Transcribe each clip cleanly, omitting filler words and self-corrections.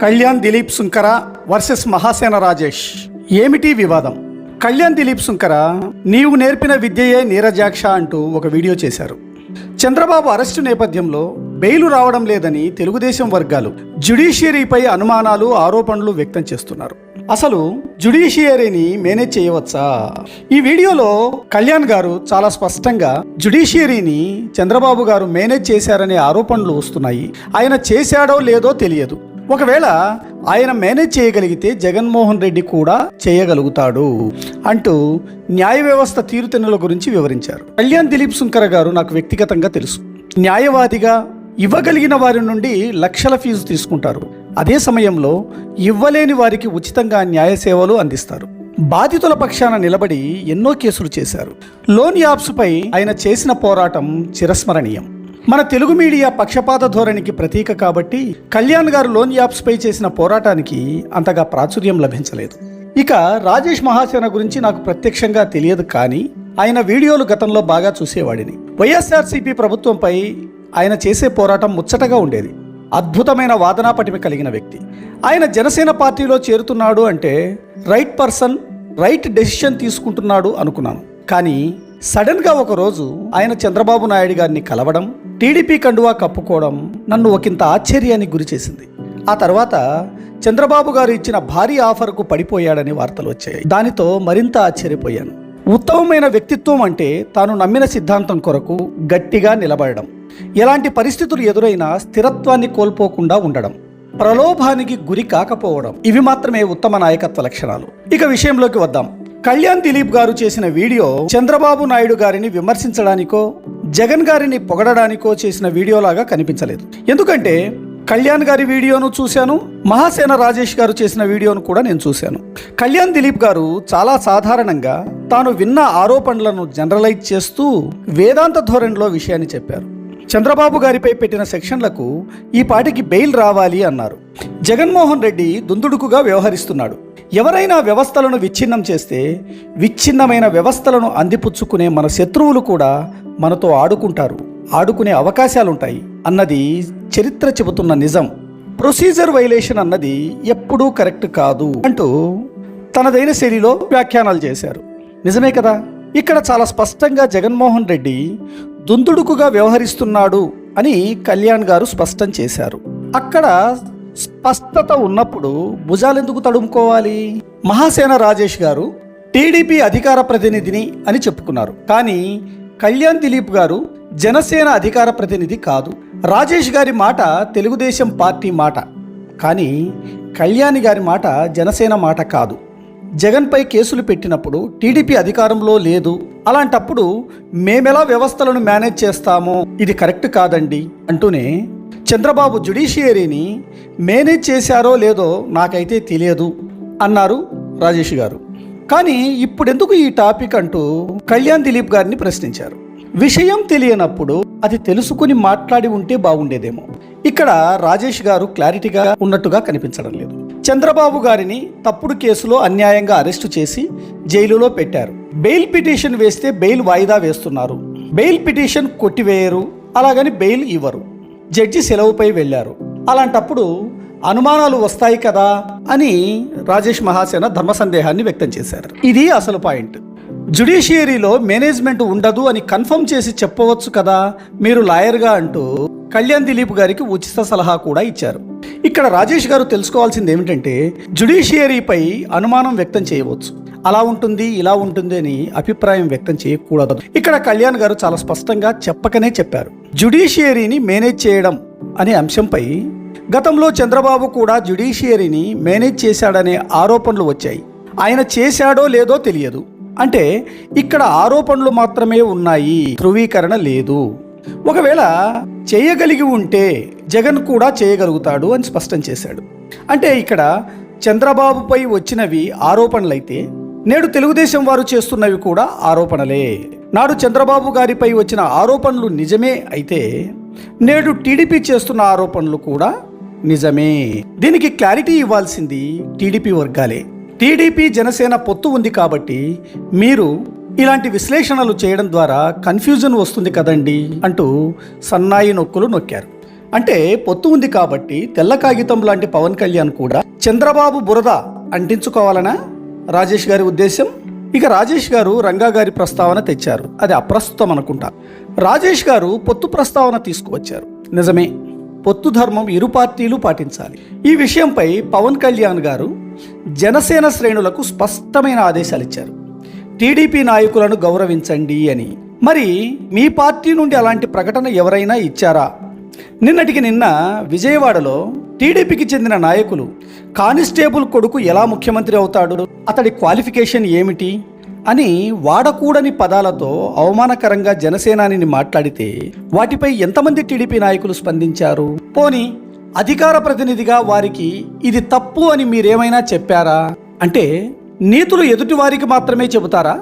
Kalyan Dilip Sunkara versus Mahasena Rajesh. ఏమిటి వివాదం? కళ్యాణ్ దిలీప్ సుంకర నీవు నేర్పిన విద్యయే నీరజాక్ష అంటూ ఒక వీడియో చేశారు. చంద్రబాబు అరెస్టు నేపథ్యంలో బెయిలు రావడం లేదని తెలుగుదేశం వర్గాలు జ్యుడిషియరీపై అనుమానాలు, ఆరోపణలు వ్యక్తం చేస్తున్నారు. అసలు జ్యుడిషియరీని మేనేజ్ చేయవచ్చా? ఈ వీడియోలో కళ్యాణ్ గారు చాలా స్పష్టంగా జ్యుడిషియరీని చంద్రబాబు గారు మేనేజ్ చేశారనే ఆరోపణలు వస్తున్నాయి. ఆయన చేశాడో లేదో తెలియదు. ఒకవేళ ఆయన మేనేజ్ చేయగలిగితే జగన్మోహన్ రెడ్డి కూడా చేయగలుగుతాడు అంటూ న్యాయ వ్యవస్థ తీరుతెన్నుల గురించి వివరించారు. కళ్యాణ్ దిలీప్ సుంకర గారు నాకు వ్యక్తిగతంగా తెలుసు. న్యాయవాదిగా ఇవ్వగలిగిన వారి నుండి లక్షల ఫీజు తీసుకుంటారు. అదే సమయంలో ఇవ్వలేని వారికి ఉచితంగా న్యాయ సేవలు అందిస్తారు. బాధితుల పక్షాన నిలబడి ఎన్నో కేసులు చేశారు. లోన్ యాప్స్పై ఆయన చేసిన పోరాటం చిరస్మరణీయం. మన తెలుగు మీడియా పక్షపాత ధోరణికి ప్రతీక కాబట్టి కళ్యాణ్ గారు లోన్ యాప్స్పై చేసిన పోరాటానికి అంతగా ప్రాచుర్యం లభించలేదు. ఇక రాజేష్ మహాసేన గురించి నాకు ప్రత్యక్షంగా తెలియదు, కానీ ఆయన వీడియోలు గతంలో బాగా చూసేవాడిని. వైఎస్ఆర్సీపీ ప్రభుత్వంపై ఆయన చేసే పోరాటం ముచ్చటగా ఉండేది. అద్భుతమైన వాదనా పటిమ కలిగిన వ్యక్తి. ఆయన జనసేన పార్టీలో చేరుతున్నాడు అంటే రైట్ పర్సన్, రైట్ డెసిషన్ తీసుకుంటున్నాడు అనుకున్నాను. కానీ సడన్గా ఒకరోజు ఆయన చంద్రబాబు నాయుడు గారిని కలవడం, టీడీపీ కండువా కప్పుకోవడం నన్ను ఒకంత ఆశ్చర్యానికి గురి చేసింది. ఆ తర్వాత చంద్రబాబు గారు ఇచ్చిన భారీ ఆఫర్కు పడిపోయాడని వార్తలు వచ్చాయి. దానితో మరింత ఆశ్చర్యపోయాను. ఉత్తమమైన వ్యక్తిత్వం అంటే తాను నమ్మిన సిద్ధాంతం కొరకు గట్టిగా నిలబడడం, ఎలాంటి పరిస్థితులు ఎదురైనా స్థిరత్వాన్ని కోల్పోకుండా ఉండడం, ప్రలోభానికి గురి కాకపోవడం, ఇవి మాత్రమే ఉత్తమ నాయకత్వ లక్షణాలు. ఇక విషయంలోకి వద్దాం. కళ్యాణ్ దిలీప్ గారు చేసిన వీడియో చంద్రబాబు నాయుడు గారిని విమర్శించడానికో జగన్ గారిని పొగడడానికో చేసిన వీడియోలాగా కనిపించలేదు. ఎందుకంటే కళ్యాణ్ గారి వీడియోను చూశాను, మహాసేన రాజేష్ గారు చేసిన వీడియోను కూడా నేను చూశాను. కళ్యాణ్ దిలీప్ గారు చాలా సాధారణంగా తాను విన్న ఆరోపణలను జనరలైజ్ చేస్తూ వేదాంత ధోరణిలో విషయాన్ని చెప్పారు. చంద్రబాబు గారిపై పెట్టిన సెక్షన్లకు ఈ పాటికి బెయిల్ రావాలి అన్నారు. జగన్మోహన్ రెడ్డి దుందుడుకుగా వ్యవహరిస్తున్నాడు. ఎవరైనా వ్యవస్థలను విచ్ఛిన్నం చేస్తే విచ్ఛిన్నమైన వ్యవస్థలను అందిపుచ్చుకునే మన శత్రువులు కూడా మనతో ఆడుకుంటారు, ఆడుకునే అవకాశాలుంటాయి అన్నది చరిత్ర చెబుతున్న నిజం. ప్రొసీజర్ వైలేషన్ అన్నది ఎప్పుడూ కరెక్ట్ కాదు అంటూ తనదైన శైలిలో వ్యాఖ్యానాలు చేశారు. నిజమే కదా? ఇక్కడ చాలా స్పష్టంగా జగన్మోహన్ రెడ్డి దుందుడుకుగా వ్యవహరిస్తున్నాడు అని కళ్యాణ్ గారు స్పష్టం చేశారు. అక్కడ స్పష్టత ఉన్నప్పుడు భుజాలెందుకు తడుముకోవాలి? మహాసేన రాజేష్ గారు టీడీపీ అధికార ప్రతినిధిని అని చెప్పుకున్నారు. కానీ కళ్యాణ్ దిలీప్ గారు జనసేన అధికార ప్రతినిధి కాదు. రాజేష్ గారి మాట తెలుగుదేశం పార్టీ మాట, కానీ కళ్యాణ్ గారి మాట జనసేన మాట కాదు. జగన్పై కేసులు పెట్టినప్పుడు టీడీపీ అధికారంలో లేదు. అలాంటప్పుడు మేమెలా వ్యవస్థలను మేనేజ్ చేస్తామో ఇది కరెక్ట్ కాదండి అంటూనే చంద్రబాబు జ్యుడిషియరీని మేనేజ్ చేశారో లేదో నాకైతే తెలియదు అన్నారు రాజేష్ గారు. కానీ ఇప్పుడెందుకు ఈ టాపిక్ అంటూ కళ్యాణ్ దిలీప్ గారిని ప్రశ్నించారు. విషయం తెలియనప్పుడు అది తెలుసుకుని మాట్లాడి ఉంటే బాగుండేదేమో. ఇక్కడ రాజేష్ గారు క్లారిటీగా ఉన్నట్టుగా కనిపించడం లేదు. చంద్రబాబు గారిని తప్పుడు కేసులో అన్యాయంగా అరెస్టు చేసి జైలులో పెట్టారు. బెయిల్ పిటిషన్ వేస్తే బెయిల్ వాయిదా వేస్తున్నారు. బెయిల్ పిటిషన్ కొట్టివేయరు, అలాగని బెయిల్ ఇవ్వరు. జడ్జి సెలవుపై వెళ్ళారు. అలాంటప్పుడు అనుమానాలు వస్తాయి కదా అని రాజేష్ మహాసేన ధర్మ సందేహాన్ని వ్యక్తం చేశారు. ఇది అసలు పాయింట్. జ్యుడిషియరీలో మేనేజ్మెంట్ ఉండదు అని కన్ఫర్మ్ చేసి చెప్పవచ్చు కదా మీరు లాయర్గా అంటూ కళ్యాణ్ దిలీప్ గారికి ఉచిత సలహా కూడా ఇచ్చారు. ఇక్కడ రాజేష్ గారు తెలుసుకోవాల్సింది ఏమిటంటే జ్యుడిషియరీపై అనుమానం వ్యక్తం చేయవచ్చు, అలా ఉంటుంది ఇలా ఉంటుంది అని అభిప్రాయం వ్యక్తం చేయకూడదు. ఇక్కడ కళ్యాణ్ గారు చాలా స్పష్టంగా చెప్పకనే చెప్పారు. జ్యుడిషియరీని మేనేజ్ చేయడం అనే అంశంపై గతంలో చంద్రబాబు కూడా జ్యుడిషియరీని మేనేజ్ చేశాడనే ఆరోపణలు వచ్చాయి. ఆయన చేశాడో లేదో తెలియదు. అంటే ఇక్కడ ఆరోపణలు మాత్రమే ఉన్నాయి, ధృవీకరణ లేదు. ఒకవేళ చేయగలిగి ఉంటే జగన్ కూడా చేయగలుగుతాడు అని స్పష్టం చేశాడు. అంటే ఇక్కడ చంద్రబాబుపై వచ్చినవి ఆరోపణలైతే నేడు తెలుగుదేశం వారు చేస్తున్నవి కూడా ఆరోపణలే. నాడు చంద్రబాబు గారిపై వచ్చిన ఆరోపణలు నిజమే అయితే నేడు టీడీపీ చేస్తున్న ఆరోపణలు కూడా నిజమే. దీనికి క్లారిటీ ఇవ్వాల్సింది టీడీపీ వర్గాలే. టీడీపీ జనసేన పొత్తు ఉంది కాబట్టి మీరు ఇలాంటి విశ్లేషణలు చేయడం ద్వారా కన్ఫ్యూజన్ వస్తుంది కదండి అంటూ సన్నాయి నొక్కులు నొక్కారు. అంటే పొత్తు ఉంది కాబట్టి తెల్ల కాగితం లాంటి పవన్ కళ్యాణ్ కూడా చంద్రబాబు బురద అంటించుకోవాలనా రాజేష్ గారి ఉద్దేశం? ఇక రాజేష్ గారు రంగా గారి ప్రస్తావన తెచ్చారు. అది అప్రస్తుతం అనుకుంటా. రాజేష్ గారు పొత్తు ప్రస్తావన తీసుకువచ్చారు. నిజమే, పొత్తు ధర్మం ఇరు పార్టీలు పాటించాలి. ఈ విషయంపై పవన్ కళ్యాణ్ గారు జనసేన శ్రేణులకు స్పష్టమైన ఆదేశాలు ఇచ్చారు. టీడీపీ నాయకులను గౌరవించండి అని. మరి మీ పార్టీ నుండి అలాంటి ప్రకటన ఎవరైనా ఇచ్చారా? నిన్నటికి నిన్న విజయవాడలో టీడీపీకి చెందిన నాయకులు కానిస్టేబుల్ కొడుకు ఎలా ముఖ్యమంత్రి అవుతాడు, అతడి క్వాలిఫికేషన్ ఏమిటి అని వాడకూడని పదాలతో అవమానకరంగా జనసేనాని మాట్లాడితే వాటిపై ఎంతమంది టీడీపీ నాయకులు స్పందించారు? పోనీ అధికార ప్రతినిధిగా వారికి ఇది తప్పు అని మీరేమైనా చెప్పారా? అంటే నీతులు ఎదుటి వారికి మాత్రమే చెబుతారా?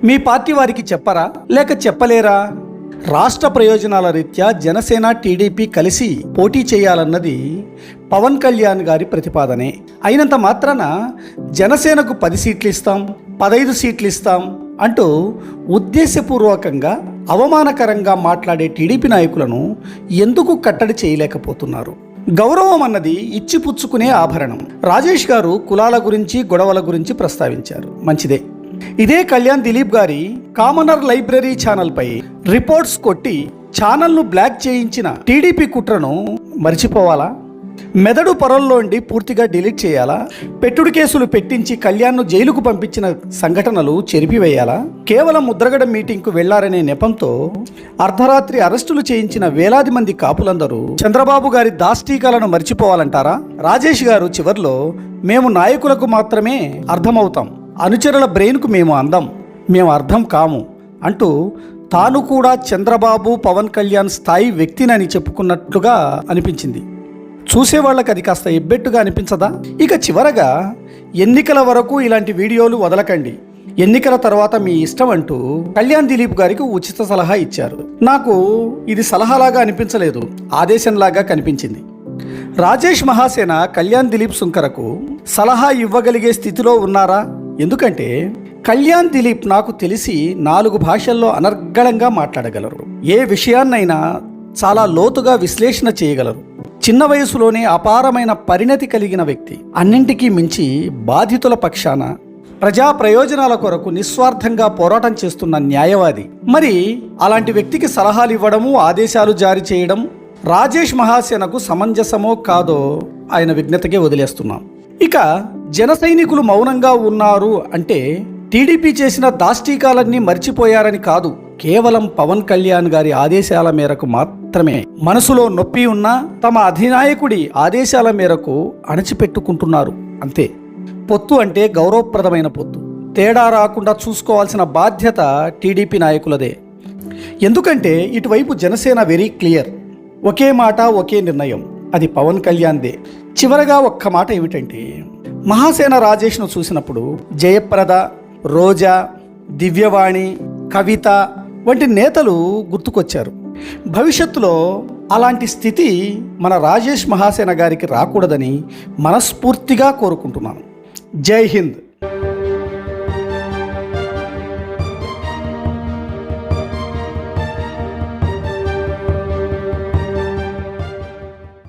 మీ పార్టీ వారికి చెప్పరా, లేక చెప్పలేరా? రాష్ట్ర ప్రయోజనాల రీత్యా జనసేన టీడీపీ కలిసి పోటీ చేయాలన్నది పవన్ కళ్యాణ్ గారి ప్రతిపాదనే. అయినంత మాత్రాన జనసేనకు 10 సీట్లు ఇస్తాం, 15 సీట్లు ఇస్తాం అంటూ ఉద్దేశపూర్వకంగా అవమానకరంగా మాట్లాడే టీడీపీ నాయకులను ఎందుకు కట్టడి చేయలేకపోతున్నారు? గౌరవం అన్నది ఇచ్చిపుచ్చుకునే ఆభరణం. రాజేష్ గారు కులాల గురించి, గొడవల గురించి ప్రస్తావించారు. మంచిదే. ఇదే కళ్యాణ్ దిలీప్ గారి కామనర్ లైబ్రరీ ఛానల్పై రిపోర్ట్స్ కొట్టి ఛానల్ను బ్లాక్ చేయించిన టీడీపీ కుట్రను మర్చిపోవాలా? మెదడు పొరల్లోండి పూర్తిగా డిలీట్ చేయాలా? పెట్టుడు కేసులు పెట్టించి కళ్యాణ్ను జైలుకు పంపించిన సంఘటనలు చెరిపివేయాలా? కేవలం ముద్రగడ మీటింగ్కు వెళ్లారనే నెపంతో అర్ధరాత్రి అరెస్టులు చేయించిన వేలాది మంది కాపులందరూ చంద్రబాబు గారి దాష్టీకాలను మర్చిపోవాలంటారా? రాజేష్ గారు చివర్లో మేము నాయకులకు మాత్రమే అర్థమవుతాం, అనుచరుల బ్రెయిన్కు మేము అందం, మేము అర్థం కాము అంటూ తాను కూడా చంద్రబాబు పవన్ కళ్యాణ్ స్థాయి వ్యక్తినని చెప్పుకున్నట్లుగా అనిపించింది. చూసేవాళ్ళకి అది కాస్త ఎబ్బెట్టుగా అనిపించదా? ఇక చివరగా ఎన్నికల వరకు ఇలాంటి వీడియోలు వదలకండి, ఎన్నికల తర్వాత మీ ఇష్టం అంటూ కళ్యాణ్ దిలీప్ గారికి ఉచిత సలహా ఇచ్చారు. నాకు ఇది సలహాలాగా అనిపించలేదు, ఆదేశంలాగా కనిపించింది. రాజేష్ మహాసేన కళ్యాణ్ దిలీప్ సుంకరకు సలహా ఇవ్వగలిగే స్థితిలో ఉన్నారా? ఎందుకంటే కళ్యాణ్ దిలీప్ నాకు తెలిసి 4 భాషల్లో అనర్గళంగా మాట్లాడగలరు. ఏ విషయాన్నైనా చాలా లోతుగా విశ్లేషణ చేయగలరు. చిన్న వయసులోనే అపారమైన పరిణతి కలిగిన వ్యక్తి. అన్నింటికీ మించి బాధితుల పక్షాన ప్రజా ప్రయోజనాల కొరకు నిస్వార్థంగా పోరాటం చేస్తున్న న్యాయవాది. మరి అలాంటి వ్యక్తికి సలహాలు ఇవ్వడము, ఆదేశాలు జారీ చేయడం రాజేష్ మహాసేనకు సమంజసమో కాదో ఆయన విజ్ఞతకే వదిలేస్తున్నాం. ఇక జన సైనికులు మౌనంగా ఉన్నారు అంటే టీడీపీ చేసిన దాష్టీకాలన్నీ మర్చిపోయారని కాదు, కేవలం పవన్ కళ్యాణ్ గారి ఆదేశాల మేరకు మాత్రమే మనసులో నొప్పి ఉన్నా తమ అధినాయకుడి ఆదేశాల మేరకు అణచిపెట్టుకుంటున్నారు అంతే. పొత్తు అంటే గౌరవప్రదమైన పొత్తు. తేడా రాకుండా చూసుకోవాల్సిన బాధ్యత టీడీపీ నాయకులదే. ఎందుకంటే ఇటువైపు జనసేన వెరీ క్లియర్, ఒకే మాట ఒకే నిర్ణయం, అది పవన్ కళ్యాణ్దే. చివరగా ఒక్క మాట ఏమిటంటే, మహాసేన రాజేష్ను చూసినప్పుడు జయప్రద, రోజా, దివ్యవాణి, కవిత వంటి నేతలు గుర్తుకొచ్చారు. భవిష్యత్తులో అలాంటి స్థితి మన రాజేష్ మహాసేన గారికి రాకూడదని మనస్ఫూర్తిగా కోరుకుంటున్నాను. జై హింద్.